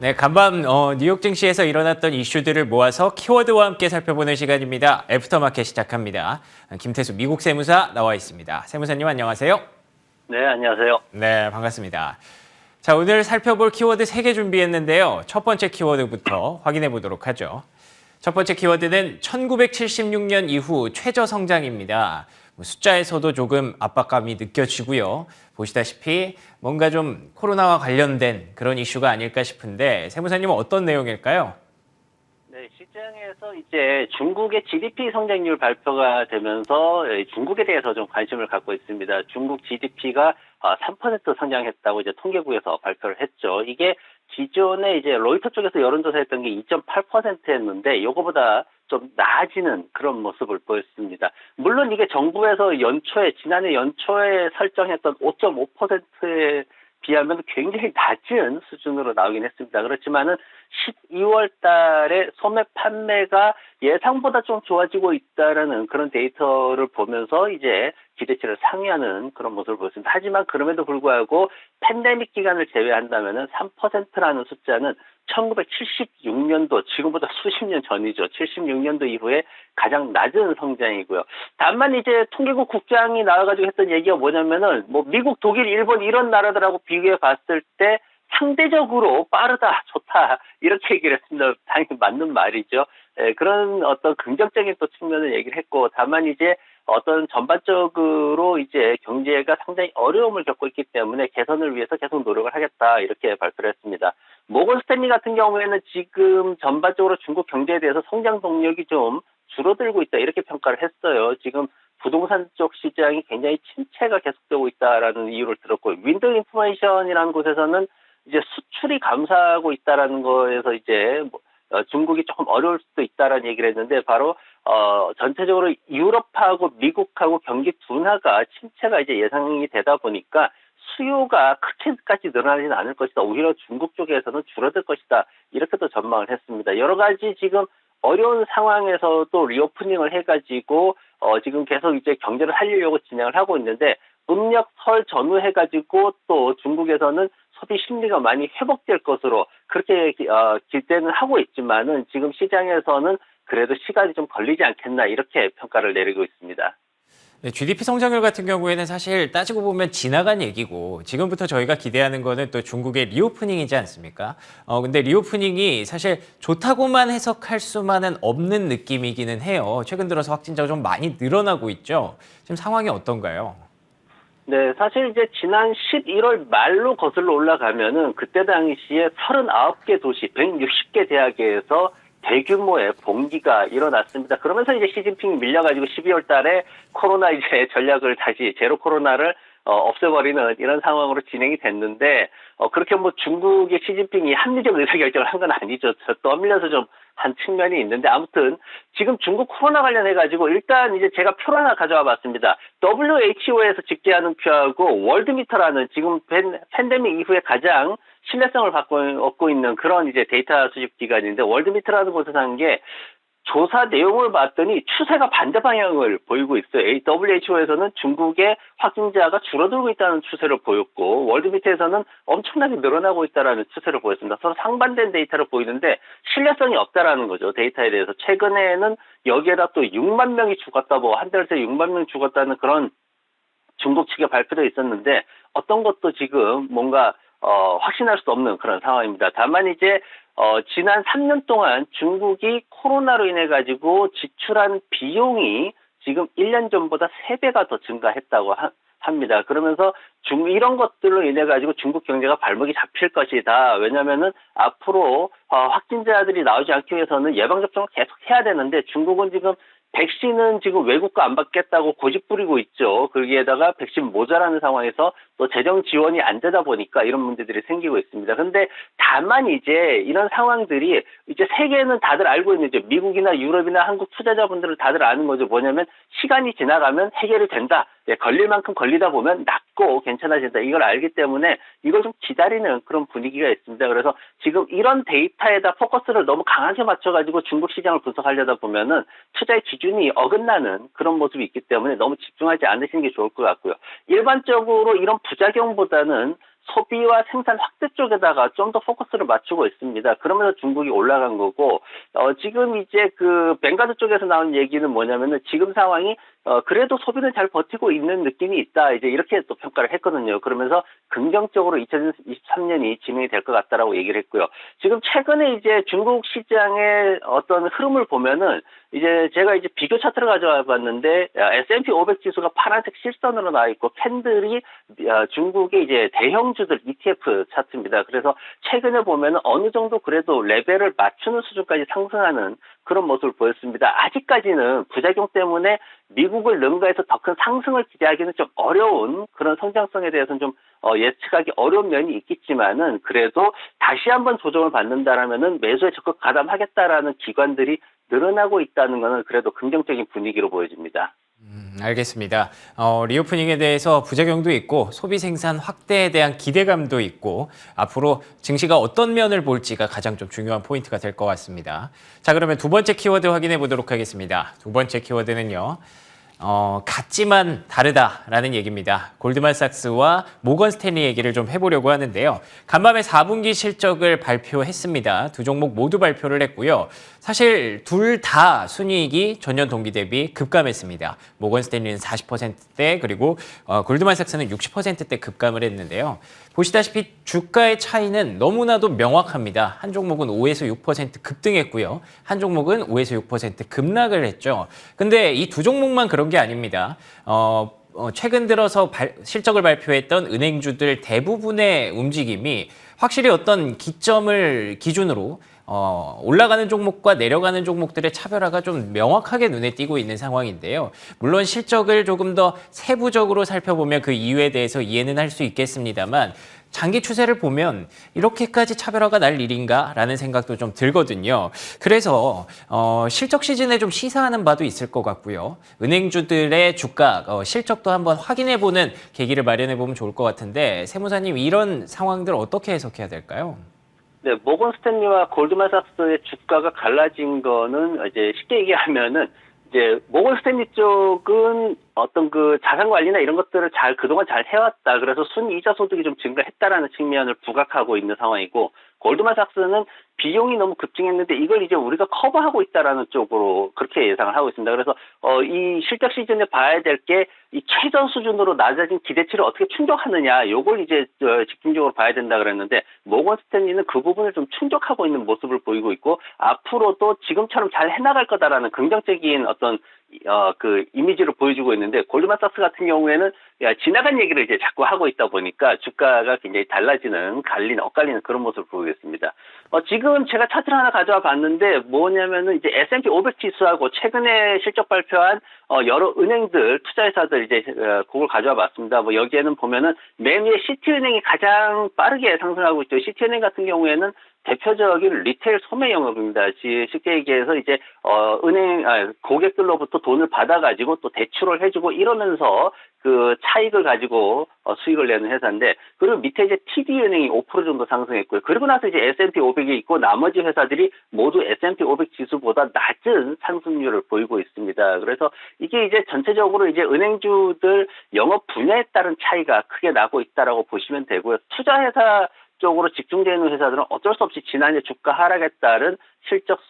네, 간밤 뉴욕 증시에서 일어났던 이슈들을 모아서 키워드와 함께 살펴보는 시간입니다. 애프터마켓 시작합니다. 김태수 미국 세무사 나와 있습니다. 세무사님 안녕하세요. 네, 안녕하세요. 네, 반갑습니다. 자, 오늘 살펴볼 키워드 3개 준비했는데요. 첫 번째 키워드부터 확인해 보도록 하죠. 첫 번째 키워드는 1976년 이후 최저 성장입니다. 숫자에서도 조금 압박감이 느껴지고요. 보시다시피 뭔가 좀 코로나와 관련된 그런 이슈가 아닐까 싶은데 세무사님은 어떤 내용일까요? 네, 시장에서 이제 중국의 GDP 성장률 발표가 되면서 중국에 대해서 좀 관심을 갖고 있습니다. 중국 GDP가 3% 성장했다고 이제 통계부에서 발표를 했죠. 이게 기존에 이제 로이터 쪽에서 여론조사했던 게 2.8%였는데 요거보다 좀 나아지는 그런 모습을 보였습니다. 물론 이게 정부에서 지난해 연초에 설정했던 5.5%에 비하면 굉장히 낮은 수준으로 나오긴 했습니다. 그렇지만은 12월 달에 소매 판매가 예상보다 좀 좋아지고 있다라는 그런 데이터를 보면서 이제 기대치를 상회하는 그런 모습을 보였습니다. 하지만 그럼에도 불구하고 팬데믹 기간을 제외한다면은 3%라는 숫자는 1976년도, 지금보다 수십 년 전이죠. 76년도 이후에 가장 낮은 성장이고요. 다만 이제 통계국 국장이 나와가지고 했던 얘기가 뭐냐면은 뭐 미국, 독일, 일본 이런 나라들하고 비교해 봤을 때 상대적으로 빠르다, 좋다 이렇게 얘기를 했습니다. 당연히 맞는 말이죠. 그런 어떤 긍정적인 또 측면을 얘기를 했고, 다만 이제 어떤 전반적으로 이제 경제가 상당히 어려움을 겪고 있기 때문에 개선을 위해서 계속 노력을 하겠다 이렇게 발표를 했습니다. 모건 스탠리 같은 경우에는 지금 전반적으로 중국 경제에 대해서 성장 동력이 좀 줄어들고 있다 이렇게 평가를 했어요. 지금 부동산 쪽 시장이 굉장히 침체가 계속되고 있다라는 이유를 들었고, 윈도우 인포메이션이라는 곳에서는 이제 수출이 감소하고 있다라는 거에서 이제 중국이 조금 어려울 수도 있다라는 얘기를 했는데, 바로 전체적으로 유럽하고 미국하고 경기 둔화가 침체가 이제 예상이 되다 보니까 수요가 그렇게까지 늘어나지는 않을 것이다. 오히려 중국 쪽에서는 줄어들 것이다. 이렇게 또 전망을 했습니다. 여러 가지 지금 어려운 상황에서도 리오프닝을 해가지고 지금 계속 이제 경제를 살리려고 진행을 하고 있는데, 음력 설 전후 해가지고 또 중국에서는 소비 심리가 많이 회복될 것으로 그렇게 기대는 하고 있지만은 지금 시장에서는 그래도 시간이 좀 걸리지 않겠나 이렇게 평가를 내리고 있습니다. 네, GDP 성장률 같은 경우에는 사실 따지고 보면 지나간 얘기고 지금부터 저희가 기대하는 거는 또 중국의 리오프닝이지 않습니까? 근데 리오프닝이 사실 좋다고만 해석할 수만은 없는 느낌이기는 해요. 최근 들어서 확진자가 좀 많이 늘어나고 있죠. 지금 상황이 어떤가요? 네, 사실 이제 지난 11월 말로 거슬러 올라가면은 그때 당시에 39개 도시, 160개 대학에서 대규모의 봉기가 일어났습니다. 그러면서 이제 시진핑이 밀려가지고 12월 달에 코로나 이제 전략을 다시 제로 코로나를 없애버리는 이런 상황으로 진행이 됐는데, 그렇게 뭐 중국의 시진핑이 합리적 의사결정을 한 건 아니죠. 떠밀려서 좀 한 측면이 있는데, 아무튼 지금 중국 코로나 관련해가지고 일단 이제 제가 표를 하나 가져와 봤습니다. WHO에서 집계하는 표하고 월드미터라는 지금 팬데믹 이후에 가장 신뢰성을 얻고 있는 그런 이제 데이터 수집 기관인데, 월드미터라는 곳에서 한 게 조사 내용을 봤더니 추세가 반대 방향을 보이고 있어요. WHO에서는 중국의 확진자가 줄어들고 있다는 추세를 보였고, 월드미터에서는 엄청나게 늘어나고 있다는 추세를 보였습니다. 서로 상반된 데이터를 보이는데 신뢰성이 없다라는 거죠. 데이터에 대해서. 최근에는 여기에다 또 6만 명이 죽었다, 뭐 한 달 새에 6만 명 죽었다는 그런 중국 측의 발표도 있었는데, 어떤 것도 지금 뭔가 확신할 수 없는 그런 상황입니다. 다만 이제 지난 3년 동안 중국이 코로나로 인해 가지고 지출한 비용이 지금 1년 전보다 3배가 더 증가했다고 합니다. 그러면서 이런 것들로 인해 가지고 중국 경제가 발목이 잡힐 것이다. 왜냐면은 앞으로 확진자들이 나오지 않기 위해서는 예방접종을 계속 해야 되는데, 중국은 지금 백신은 지금 외국과 안 받겠다고 고집 부리고 있죠. 거기에다가 백신 모자라는 상황에서 또 재정 지원이 안 되다 보니까 이런 문제들이 생기고 있습니다. 그런데 다만 이제 이런 상황들이 이제 세계는 다들 알고 있는, 이제 미국이나 유럽이나 한국 투자자분들은 다들 아는 거죠. 뭐냐면 시간이 지나가면 해결이 된다. 걸릴 만큼 걸리다 보면 낫고 괜찮아진다. 이걸 알기 때문에 이걸 좀 기다리는 그런 분위기가 있습니다. 그래서 지금 이런 데이터에다 포커스를 너무 강하게 맞춰가지고 중국 시장을 분석하려다 보면은 투자의 기준이 어긋나는 그런 모습이 있기 때문에 너무 집중하지 않으시는 게 좋을 것 같고요. 일반적으로 이런 부작용보다는 소비와 생산 확대 쪽에다가 좀 더 포커스를 맞추고 있습니다. 그러면서 중국이 올라간 거고, 지금 이제 그 뱅가드 쪽에서 나온 얘기는 뭐냐면은 지금 상황이 그래도 소비는 잘 버티고 있는 느낌이 있다. 이제 이렇게 또 평가를 했거든요. 그러면서 긍정적으로 2023년이 진행이 될 것 같다라고 얘기를 했고요. 지금 최근에 이제 중국 시장의 어떤 흐름을 보면은 이제 제가 이제 비교 차트를 가져와 봤는데 S&P 500 지수가 파란색 실선으로 나와 있고 캔들이 중국의 이제 대형주들 ETF 차트입니다. 그래서 최근에 보면은 어느 정도 그래도 레벨을 맞추는 수준까지 상승하는 그런 모습을 보였습니다. 아직까지는 부작용 때문에 미국을 능가해서 더 큰 상승을 기대하기는 좀 어려운 그런 성장성에 대해서는 좀 예측하기 어려운 면이 있겠지만은 그래도 다시 한번 조정을 받는다라면은 매수에 적극 가담하겠다라는 기관들이 늘어나고 있다는 것은 그래도 긍정적인 분위기로 보여집니다. 알겠습니다. 리오프닝에 대해서 부작용도 있고 소비 생산 확대에 대한 기대감도 있고 앞으로 증시가 어떤 면을 볼지가 가장 좀 중요한 포인트가 될 것 같습니다. 자, 그러면 두 번째 키워드 확인해 보도록 하겠습니다. 두 번째 키워드는요. 같지만 다르다라는 얘기입니다. 골드만삭스와 모건 스탠리 얘기를 좀 해보려고 하는데요. 간밤에 4분기 실적을 발표했습니다. 두 종목 모두 발표를 했고요. 사실 둘 다 순이익이 전년 동기 대비 급감했습니다. 모건 스탠리는 40%대 그리고 골드만삭스는 60%대 급감을 했는데요. 보시다시피 주가의 차이는 너무나도 명확합니다. 한 종목은 5에서 6% 급등했고요. 한 종목은 5에서 6% 급락을 했죠. 근데 이 두 종목만 그런 게 아닙니다. 최근 들어서 실적을 발표했던 은행주들 대부분의 움직임이 확실히 어떤 기점을 기준으로 올라가는 종목과 내려가는 종목들의 차별화가 좀 명확하게 눈에 띄고 있는 상황인데요. 물론 실적을 조금 더 세부적으로 살펴보면 그 이유에 대해서 이해는 할 수 있겠습니다만 장기 추세를 보면 이렇게까지 차별화가 날 일인가라는 생각도 좀 들거든요. 그래서 실적 시즌에 좀 시사하는 바도 있을 것 같고요. 은행주들의 주가 실적도 한번 확인해보는 계기를 마련해보면 좋을 것 같은데 세무사님 이런 상황들 어떻게 해석해야 될까요? 네, 모건 스탠리와 골드만삭스의 주가가 갈라진 거는 이제 쉽게 얘기하면은 이제 모건 스탠리 쪽은 어떤 그 자산 관리나 이런 것들을 그동안 잘 해왔다. 그래서 순이자 소득이 좀 증가했다라는 측면을 부각하고 있는 상황이고, 골드만삭스는 비용이 너무 급증했는데 이걸 이제 우리가 커버하고 있다라는 쪽으로 그렇게 예상을 하고 있습니다. 그래서 이 실적 시즌에 봐야 될 게 이 최저 수준으로 낮아진 기대치를 어떻게 충족하느냐, 요걸 이제 집중적으로 봐야 된다 그랬는데 모건 스탠리는 그 부분을 좀 충족하고 있는 모습을 보이고 있고 앞으로도 지금처럼 잘 해나갈 거다라는 긍정적인 어떤 그 이미지를 보여주고 있는데, 골드만삭스 같은 경우에는 지나간 얘기를 이제 자꾸 하고 있다 보니까 주가가 굉장히 엇갈리는 그런 모습을 보이겠습니다. 지금 제가 차트를 하나 가져와 봤는데 뭐냐면은 이제 S&P 500 지수하고 최근에 실적 발표한 여러 은행들, 투자회사들 이제 그걸 가져와 봤습니다. 뭐 여기에는 보면은 맨 위에 시티은행이 가장 빠르게 상승하고 있죠. 시티은행 같은 경우에는 대표적인 리테일 소매 영업입니다. 쉽게 얘기해서 이제 고객들로부터 돈을 받아가지고 또 대출을 해주고 이러면서 그 차익을 가지고 수익을 내는 회사인데, 그리고 밑에 이제 TD은행이 5% 정도 상승했고요. 그리고 나서 이제 S&P 500이 있고 나머지 회사들이 모두 S&P 500 지수보다 낮은 상승률을 보이고 있습니다. 그래서 이게 이제 전체적으로 이제 은행주들 영업 분야에 따른 차이가 크게 나고 있다라고 보시면 되고요. 투자회사 쪽으로 집중되어 있는 회사들은 어쩔 수 없이 지난해 주가 하락에 따른 실적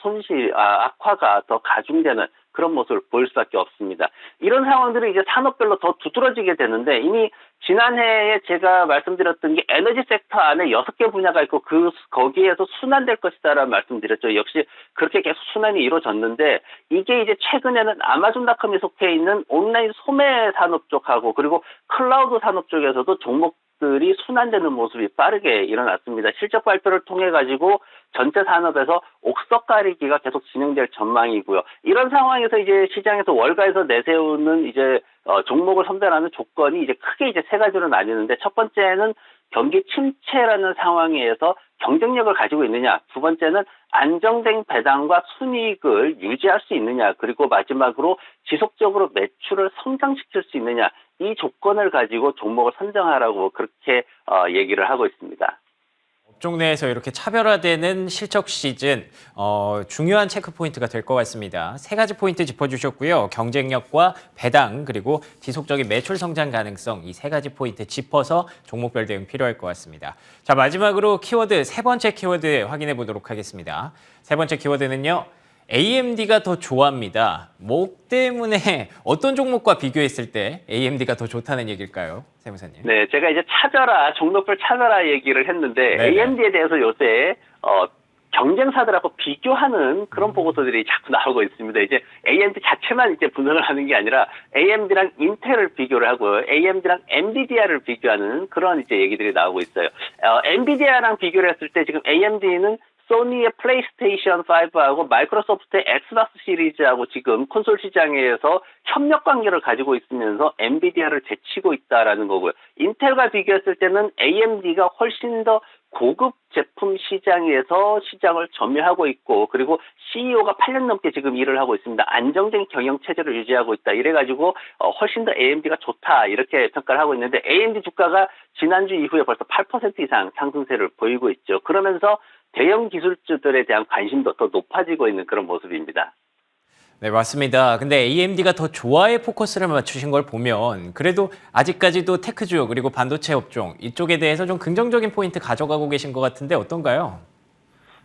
악화가 더 가중되는 그런 모습을 보일 수밖에 없습니다. 이런 상황들이 이제 산업별로 더 두드러지게 되는데, 이미 지난해에 제가 말씀드렸던 게 에너지 섹터 안에 6개 분야가 있고 거기에서 순환될 것이다라는 말씀드렸죠. 역시 그렇게 계속 순환이 이루어졌는데, 이게 이제 최근에는 아마존닷컴이 속해 있는 온라인 소매 산업 쪽하고 그리고 클라우드 산업 쪽에서도 종목들이 순환되는 모습이 빠르게 일어났습니다. 실적 발표를 통해 가지고 전체 산업에서 옥석 가리기가 계속 진행될 전망이고요. 이런 상황에서 이제 시장에서 월가에서 내세우는 이제 종목을 선별하는 조건이 이제 크게 이제 세 가지로 나뉘는데, 첫 번째는 경기 침체라는 상황에서 경쟁력을 가지고 있느냐, 두 번째는 안정된 배당과 순이익을 유지할 수 있느냐, 그리고 마지막으로 지속적으로 매출을 성장시킬 수 있느냐, 이 조건을 가지고 종목을 선정하라고 그렇게 얘기를 하고 있습니다. 업종 내에서 이렇게 차별화되는 실적 시즌 중요한 체크 포인트가 될 것 같습니다. 세 가지 포인트 짚어주셨고요. 경쟁력과 배당 그리고 지속적인 매출 성장 가능성 이 세 가지 포인트 짚어서 종목별 대응 필요할 것 같습니다. 자, 마지막으로 키워드 세 번째 키워드 확인해 보도록 하겠습니다. 세 번째 키워드는요. AMD가 더 좋아합니다. 뭐 때문에 어떤 종목과 비교했을 때 AMD가 더 좋다는 얘기일까요? 세무사님. 네, 제가 이제 종목별 차별화 얘기를 했는데 네네. AMD에 대해서 요새 경쟁사들하고 비교하는 그런 보고서들이 자꾸 나오고 있습니다. 이제 AMD 자체만 이제 분석을 하는 게 아니라 AMD랑 인텔을 비교를 하고 AMD랑 엔비디아를 비교하는 그런 이제 얘기들이 나오고 있어요. 엔비디아랑 비교를 했을 때 지금 AMD는 소니의 플레이스테이션 5하고 마이크로소프트의 엑스박스 시리즈하고 지금 콘솔 시장에서 협력 관계를 가지고 있으면서 엔비디아를 제치고 있다라는 거고요. 인텔과 비교했을 때는 AMD가 훨씬 더 고급 제품 시장에서 시장을 점유하고 있고 그리고 CEO가 8년 넘게 지금 일을 하고 있습니다. 안정된 경영 체제를 유지하고 있다. 이래가지고 훨씬 더 AMD가 좋다 이렇게 평가를 하고 있는데 AMD 주가가 지난주 이후에 벌써 8% 이상 상승세를 보이고 있죠. 그러면서 대형 기술주들에 대한 관심도 더 높아지고 있는 그런 모습입니다. 네, 맞습니다. 근데 AMD가 더 좋아에 포커스를 맞추신 걸 보면 그래도 아직까지도 테크주 그리고 반도체 업종 이쪽에 대해서 좀 긍정적인 포인트 가져가고 계신 것 같은데 어떤가요?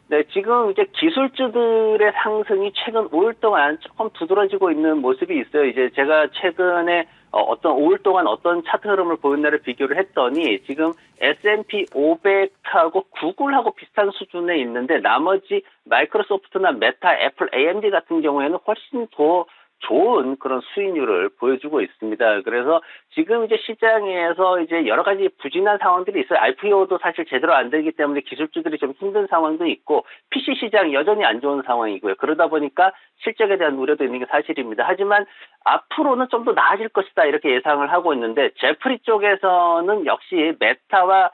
네, 지금 이제 기술주들의 상승이 최근 5일 동안 조금 두드러지고 있는 모습이 있어요. 이제 제가 최근에 어떤 5일 동안 어떤 차트 흐름을 보였나를 비교를 했더니 지금 S&P 500하고 구글하고 비슷한 수준에 있는데 나머지 마이크로소프트나 메타, 애플, AMD 같은 경우에는 훨씬 더 좋은 그런 수익률을 보여주고 있습니다. 그래서 지금 이제 시장에서 이제 여러 가지 부진한 상황들이 있어요. IPO도 사실 제대로 안 되기 때문에 기술주들이 좀 힘든 상황도 있고 PC 시장 여전히 안 좋은 상황이고요. 그러다 보니까 실적에 대한 우려도 있는 게 사실입니다. 하지만 앞으로는 좀 더 나아질 것이다 이렇게 예상을 하고 있는데 제프리 쪽에서는 역시 메타와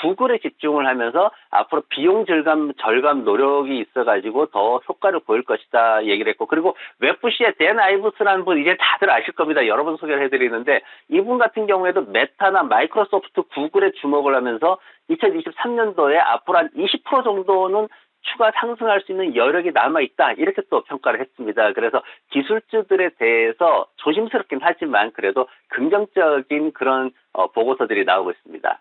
구글에 집중을 하면서 앞으로 비용 절감 노력이 있어가지고 더 효과를 보일 것이다 얘기를 했고 그리고 웹부시의 댄 아이브스라는 분 이제 다들 아실 겁니다. 여러 번 소개를 해드리는데 이분 같은 경우에도 메타나 마이크로소프트, 구글에 주목을 하면서 2023년도에 앞으로 한 20% 정도는 추가 상승할 수 있는 여력이 남아있다 이렇게 또 평가를 했습니다. 그래서 기술주들에 대해서 조심스럽긴 하지만 그래도 긍정적인 그런 보고서들이 나오고 있습니다.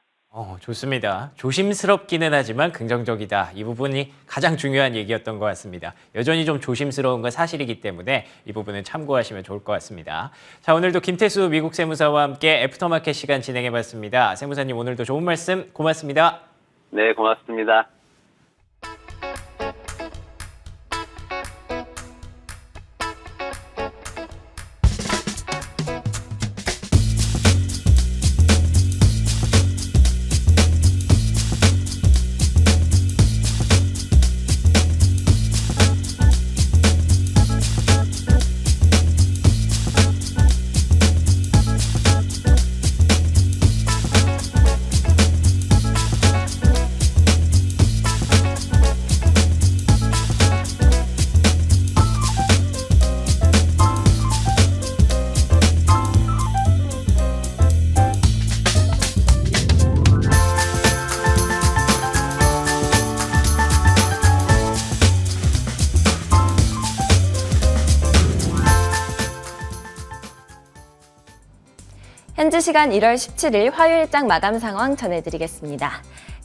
좋습니다. 조심스럽기는 하지만 긍정적이다. 이 부분이 가장 중요한 얘기였던 것 같습니다. 여전히 좀 조심스러운 건 사실이기 때문에 이 부분은 참고하시면 좋을 것 같습니다. 자, 오늘도 김태수 미국 세무사와 함께 애프터마켓 시간 진행해봤습니다. 세무사님 오늘도 좋은 말씀 고맙습니다. 네, 고맙습니다. 현지 시간 1월 17일 화요일장 마감 상황 전해드리겠습니다.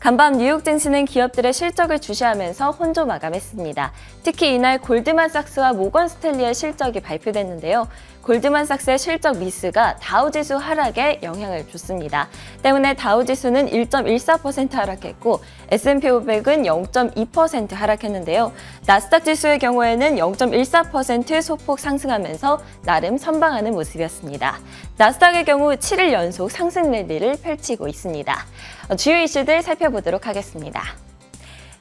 간밤 뉴욕 증시는 기업들의 실적을 주시하면서 혼조 마감했습니다. 특히 이날 골드만삭스와 모건 스탠리의 실적이 발표됐는데요. 골드만삭스의 실적 미스가 다우지수 하락에 영향을 줬습니다. 때문에 다우지수는 1.14% 하락했고 S&P 500은 0.2% 하락했는데요. 나스닥 지수의 경우에는 0.14% 소폭 상승하면서 나름 선방하는 모습이었습니다. 나스닥의 경우 7일 연속 상승 랠리를 펼치고 있습니다. 주요 이슈들 살펴보도록 하겠습니다.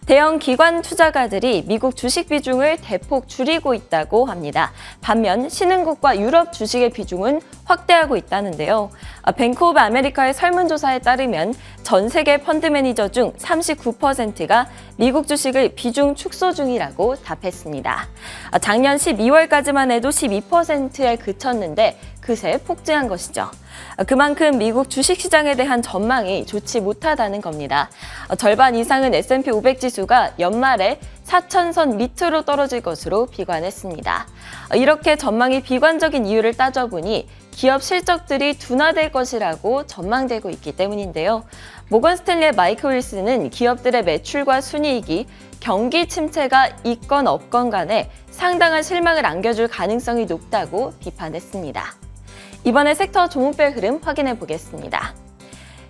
대형 기관 투자가들이 미국 주식 비중을 대폭 줄이고 있다고 합니다. 반면 신흥국과 유럽 주식의 비중은 확대하고 있다는데요. 뱅크 오브 아메리카의 설문조사에 따르면 전 세계 펀드 매니저 중 39%가 미국 주식을 비중 축소 중이라고 답했습니다. 작년 12월까지만 해도 12%에 그쳤는데 그새 폭증한 것이죠. 그만큼 미국 주식시장에 대한 전망이 좋지 못하다는 겁니다. 절반 이상은 S&P 500 지수가 연말에 4,000선 밑으로 떨어질 것으로 비관했습니다. 이렇게 전망이 비관적인 이유를 따져보니 기업 실적들이 둔화될 것이라고 전망되고 있기 때문인데요. 모건 스탠리의 마이클 윌슨은 기업들의 매출과 순이익이 경기 침체가 있건 없건 간에 상당한 실망을 안겨줄 가능성이 높다고 비판했습니다. 이번에 섹터 종목별 흐름 확인해 보겠습니다.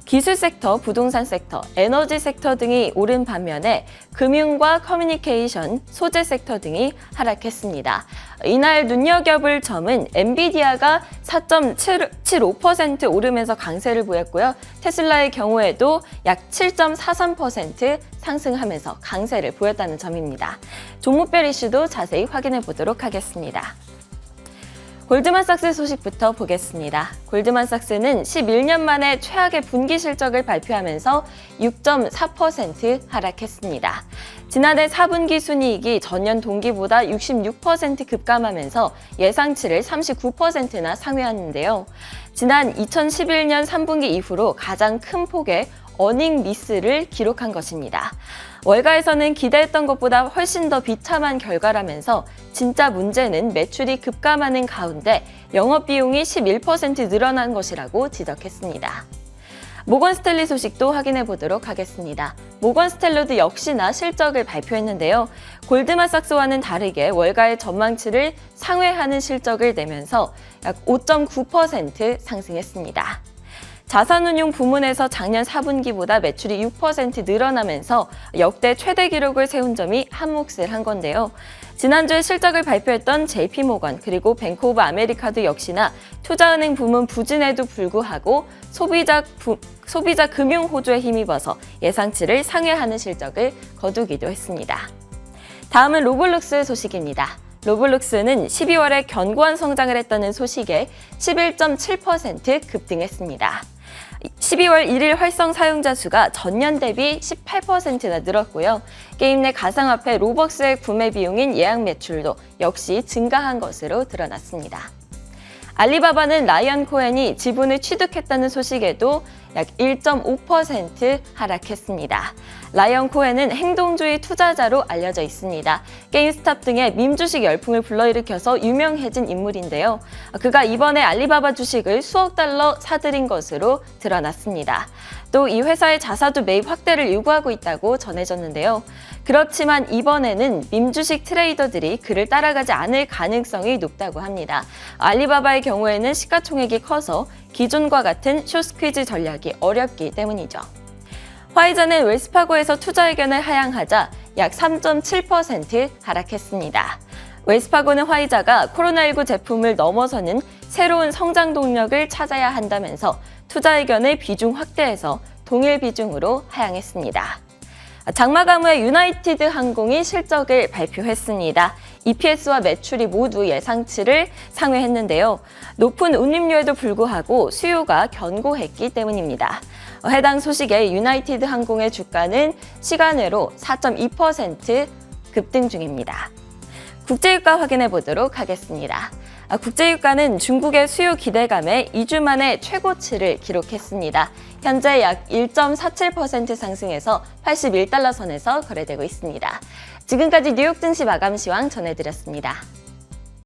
기술 섹터, 부동산 섹터, 에너지 sek터 등이 오른 반면에 금융과 커뮤니케이션, 소재 섹터 등이 하락했습니다. 이날 눈여겨볼 점은 엔비디아가 4.75% 오르면서 강세를 보였고요. 테슬라의 경우에도 약 7.43% 상승하면서 강세를 보였다는 점입니다. 종목별 이슈도 자세히 확인해 보도록 하겠습니다. 골드만삭스 소식부터 보겠습니다. 골드만삭스는 11년 만에 최악의 분기 실적을 발표하면서 6.4% 하락했습니다. 지난해 4분기 순이익이 전년 동기보다 66% 급감하면서 예상치를 39%나 상회했는데요. 지난 2011년 3분기 이후로 가장 큰 폭의 어닝 미스를 기록한 것입니다. 월가에서는 기대했던 것보다 훨씬 더 비참한 결과라면서 진짜 문제는 매출이 급감하는 가운데 영업비용이 11% 늘어난 것이라고 지적했습니다. 모건 스탠리 소식도 확인해 보도록 하겠습니다. 모건 스탠리도 역시나 실적을 발표했는데요. 골드만삭스와는 다르게 월가의 전망치를 상회하는 실적을 내면서 약 5.9% 상승했습니다. 자산운용 부문에서 작년 4분기보다 매출이 6% 늘어나면서 역대 최대 기록을 세운 점이 한몫을 한 건데요. 지난주에 실적을 발표했던 JP모건 그리고 뱅크 오브 아메리카도 역시나 투자은행 부문 부진에도 불구하고 소비자 금융 호조에 힘입어서 예상치를 상회하는 실적을 거두기도 했습니다. 다음은 로블록스 소식입니다. 로블록스는 12월에 견고한 성장을 했다는 소식에 11.7% 급등했습니다. 12월 1일 활성 사용자 수가 전년 대비 18%나 늘었고요. 게임 내 가상화폐 로벅스의 구매 비용인 예약 매출도 역시 증가한 것으로 드러났습니다. 알리바바는 라이언 코헨이 지분을 취득했다는 소식에도 약 1.5% 하락했습니다. 라이언 코헨은 행동주의 투자자로 알려져 있습니다. 게임스탑 등의 밈 주식 열풍을 불러일으켜서 유명해진 인물인데요. 그가 이번에 알리바바 주식을 수억 달러 사들인 것으로 드러났습니다. 또 이 회사의 자사주 매입 확대를 요구하고 있다고 전해졌는데요. 그렇지만 이번에는 밈 주식 트레이더들이 그를 따라가지 않을 가능성이 높다고 합니다. 알리바바의 경우에는 시가총액이 커서 기존과 같은 숏스퀴즈 전략이 어렵기 때문이죠. 화이자는 웰스파고에서 투자 의견을 하향하자 약 3.7% 하락했습니다. 웰스파고는 화이자가 코로나19 제품을 넘어서는 새로운 성장 동력을 찾아야 한다면서 투자 의견의 비중 확대해서 동일 비중으로 하향했습니다. 장마 가무의 유나이티드 항공이 실적을 발표했습니다. EPS와 매출이 모두 예상치를 상회했는데요. 높은 운임료에도 불구하고 수요가 견고했기 때문입니다. 해당 소식에 유나이티드 항공의 주가는 시간외로 4.2% 급등 중입니다. 국제유가 확인해 보도록 하겠습니다. 국제유가는 중국의 수요 기대감에 2주 만에 최고치를 기록했습니다. 현재 약 1.47% 상승해서 81달러 선에서 거래되고 있습니다. 지금까지 뉴욕 증시 마감 시황 전해드렸습니다.